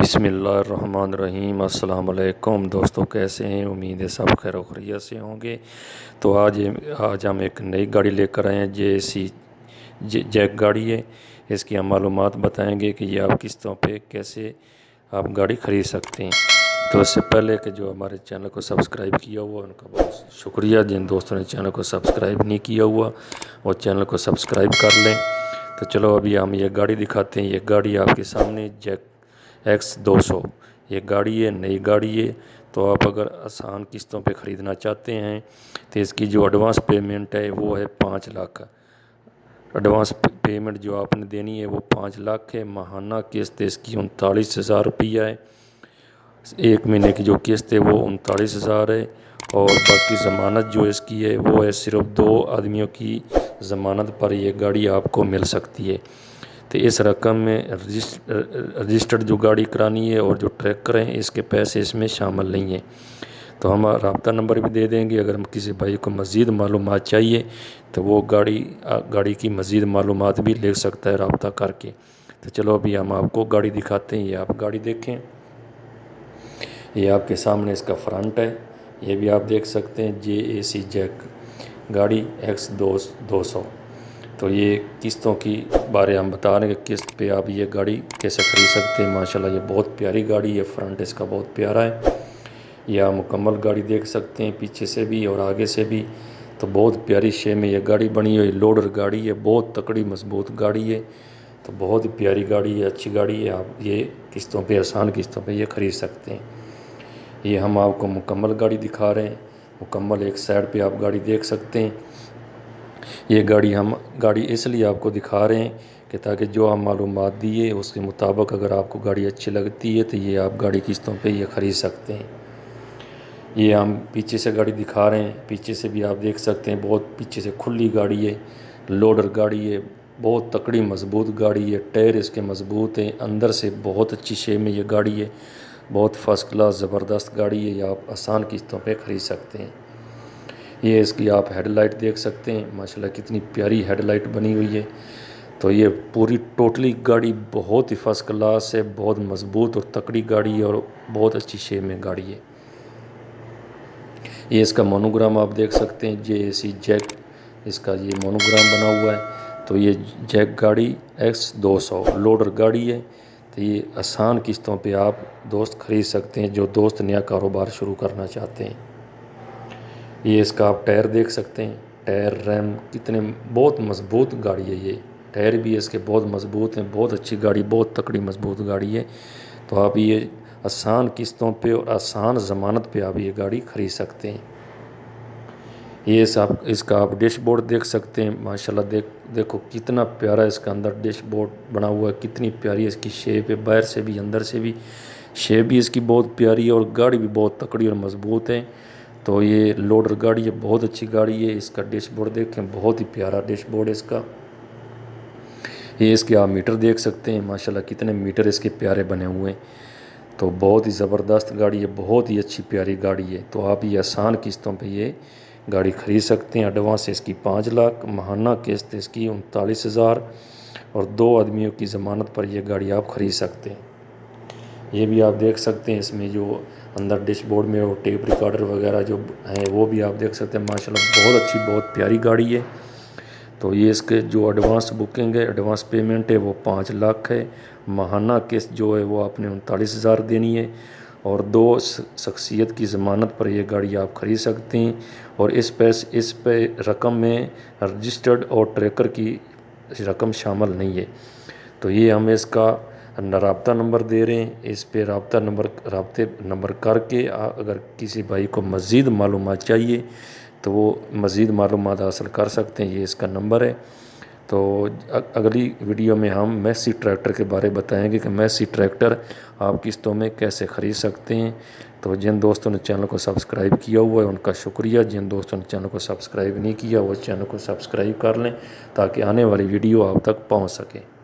बिस्मिल्लाहिर्रहमानिर्रहीम। अस्सलाम वालेकुम दोस्तों, कैसे हैं? उम्मीद है सब खैर खैरियत से होंगे। तो आज हम एक नई गाड़ी लेकर आए हैं। जैक गाड़ी है। इसकी हम मालूमात बताएंगे कि ये आप किस्तों पे कैसे आप गाड़ी ख़रीद सकते हैं। तो इससे पहले कि जो हमारे चैनल को सब्सक्राइब किया हुआ उनका बहुत शुक्रिया। जिन दोस्तों ने चैनल को सब्सक्राइब नहीं किया हुआ वो चैनल को सब्सक्राइब कर लें। तो चलो अभी हम ये गाड़ी दिखाते हैं। ये गाड़ी आपके सामने जैक X200 ये गाड़ी है, नई गाड़ी है। तो आप अगर आसान किस्तों पे ख़रीदना चाहते हैं तो इसकी जो एडवांस पेमेंट है वो है 5 लाख। एडवांस पेमेंट जो आपने देनी है वो 5 लाख है। माहाना किस्त इसकी 39,000 रुपया है। 1 महीने की जो किस्त है वो 39,000 है। और बाकी ज़मानत जो इसकी है वो है सिर्फ 2 आदमियों की ज़मानत पर ये गाड़ी आपको मिल सकती है। तो इस रकम में रजिस्टर्ड जो गाड़ी करानी है और जो ट्रैकर हैं इसके पैसे इसमें शामिल नहीं हैं। तो हम रब्ता नंबर भी दे देंगे। अगर किसी भाई को मज़ीद मालूमात चाहिए तो वो गाड़ी की मज़ीद मालूमात भी ले सकता है रब्ता करके। तो चलो अभी हम आपको गाड़ी दिखाते हैं। ये आप गाड़ी देखें, ये आपके सामने इसका फ्रंट है। ये भी आप देख सकते हैं JAC जैक गाड़ी X200। तो ये किस्तों की बारे हम बता रहे हैं कि किस्त पे आप ये गाड़ी कैसे ख़रीद सकते हैं। माशाल्लाह ये बहुत प्यारी गाड़ी है। फ्रंट इसका बहुत प्यारा है। ये आप मुकम्मल गाड़ी देख सकते हैं, पीछे से भी और आगे से भी। तो बहुत प्यारी शेप में ये गाड़ी बनी हुई लोडर गाड़ी है। बहुत तकड़ी मजबूत गाड़ी है। तो बहुत ही प्यारी गाड़ी है, अच्छी गाड़ी है। आप ये किस्तों पे, आसान किस्तों पे ये ख़रीद सकते हैं। ये हम आपको मुकम्मल गाड़ी दिखा रहे हैं। मुकम्मल एक साइड पे आप गाड़ी देख सकते हैं। ये गाड़ी इसलिए आपको दिखा रहे हैं कि ताकि जो हम मालूमात दिए उसके मुताबिक अगर आपको गाड़ी अच्छी लगती है तो ये आप गाड़ी किस्तों पे ये ख़रीद सकते हैं। ये हम पीछे से गाड़ी दिखा रहे हैं, पीछे से भी आप देख सकते हैं। बहुत पीछे से खुली गाड़ी है, लोडर गाड़ी है, बहुत तकड़ी मजबूत गाड़ी है। टायर इसके मजबूत हैं, अंदर से बहुत अच्छी शेप में ये गाड़ी है। बहुत फ़र्स्ट क्लास ज़बरदस्त गाड़ी है। ये आप आसान किस्तों पे ख़रीद सकते हैं। ये इसकी आप हेडलाइट देख सकते हैं, माशाल्लाह कितनी प्यारी हेडलाइट बनी हुई है। तो ये पूरी टोटली गाड़ी बहुत ही फर्स्ट क्लास है, बहुत मजबूत और तकड़ी गाड़ी है और बहुत अच्छी शेप में गाड़ी है। ये इसका मोनोग्राम आप देख सकते हैं, JAC जैक इसका ये मोनोग्राम बना हुआ है। तो ये जैक गाड़ी X200 लोडर गाड़ी है। तो ये आसान किस्तों पे आप दोस्त ख़रीद सकते हैं, जो दोस्त नया कारोबार शुरू करना चाहते हैं। ये इसका आप टायर देख सकते हैं, टायर रैम कितने बहुत मजबूत गाड़ी है। ये टायर भी इसके बहुत मजबूत हैं। बहुत अच्छी गाड़ी, बहुत तकड़ी मजबूत गाड़ी है। तो आप ये आसान किस्तों पे और आसान ज़मानत पे आप ये गाड़ी ख़रीद सकते हैं। ये इसका आप डैशबोर्ड देख सकते हैं। माशाल्लाह देखो कितना प्यारा इसका अंदर डैशबोर्ड बना हुआ है। कितनी प्यारी इसकी शेप है, बाहर से भी अंदर से भी शेप भी इसकी बहुत प्यारी है और गाड़ी भी बहुत तकड़ी और मजबूत है। तो ये लोडर गाड़ी है, बहुत अच्छी गाड़ी है। इसका डैशबोर्ड देखें, बहुत ही प्यारा डैशबोर्ड है इसका। ये इसके आप मीटर देख सकते हैं, माशाल्लाह कितने मीटर इसके प्यारे बने हुए हैं। तो बहुत ही ज़बरदस्त गाड़ी है, बहुत ही अच्छी प्यारी गाड़ी है। तो आप ये आसान किस्तों पे ये गाड़ी ख़रीद सकते हैं। एडवांस इसकी 5 लाख, माहाना किस्त इसकी 39,000 और 2 आदमियों की ज़मानत पर यह गाड़ी आप ख़रीद सकते हैं। ये भी आप देख सकते हैं, इसमें जो अंदर डैशबोर्ड में वो टेप रिकॉर्डर वगैरह जो हैं वो भी आप देख सकते हैं। माशाल्लाह बहुत अच्छी, बहुत प्यारी गाड़ी है। तो ये इसके जो एडवांस बुकिंग है, एडवांस पेमेंट है वो 5 लाख है। माहाना किस्त जो है वो आपने 39,000 देनी है और 2 शख्सियत की ज़मानत पर यह गाड़ी आप ख़रीद सकते हैं। और इस पे रकम में रजिस्टर्ड और ट्रैकर की रकम शामिल नहीं है। तो ये हम इसका रब्ता नंबर दे रहे हैं। इस पे रब्ते नंबर करके अगर किसी भाई को मज़ीद मालूमात चाहिए तो वो मज़ीद मालूमात हासिल कर सकते हैं। ये इसका नंबर है। तो अगली वीडियो में हम मैसी ट्रैक्टर के बारे बताएंगे कि मैसी ट्रैक्टर आप किस्तों में कैसे ख़रीद सकते हैं। तो जिन दोस्तों ने चैनल को सब्सक्राइब किया हुआ है उनका शुक्रिया। जिन दोस्तों ने चैनल को सब्सक्राइब नहीं किया वो चैनल को सब्सक्राइब कर लें ताकि आने वाली वीडियो आप तक पहुंच सके।